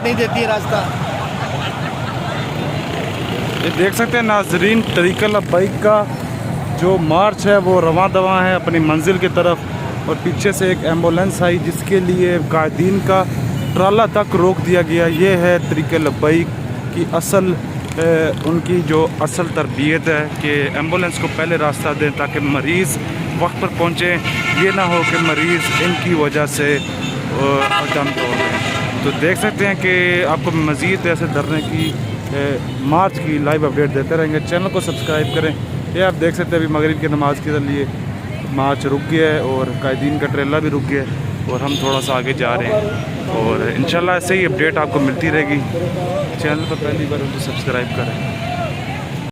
साथ नहीं देती है रास्ता। ये देख सकते हैं नाजरीन, तरीक़ुल लब्बैक का जो मार्च है वो रवां दवां है अपनी मंजिल की तरफ। और पीछे से एक एम्बुलेंस आई जिसके लिए कायदीन का ट्राला तक रोक दिया गया। ये है तरीक़ुल लब्बैक की असल उनकी जो असल तरबियत है कि एम्बुलेंस को पहले रास्ता दें ताकि मरीज़ वक्त पर पहुँचे। ये ना हो कि मरीज़ इनकी वजह से अटैम्प्ट हो गए। तो देख सकते हैं कि आपको मज़ीद ऐसे धरने की मार्च की लाइव अपडेट देते रहेंगे। चैनल को सब्सक्राइब करें। ये आप देख सकते हैं अभी मगरिब की नमाज़ के लिए मार्च रुक गया है और कायदीन का ट्रेला भी रुक गया है और हम थोड़ा सा आगे जा रहे हैं। और इंशाल्लाह ऐसे ही अपडेट आपको मिलती रहेगी। चैनल पर पहली बार तो सब्सक्राइब करें।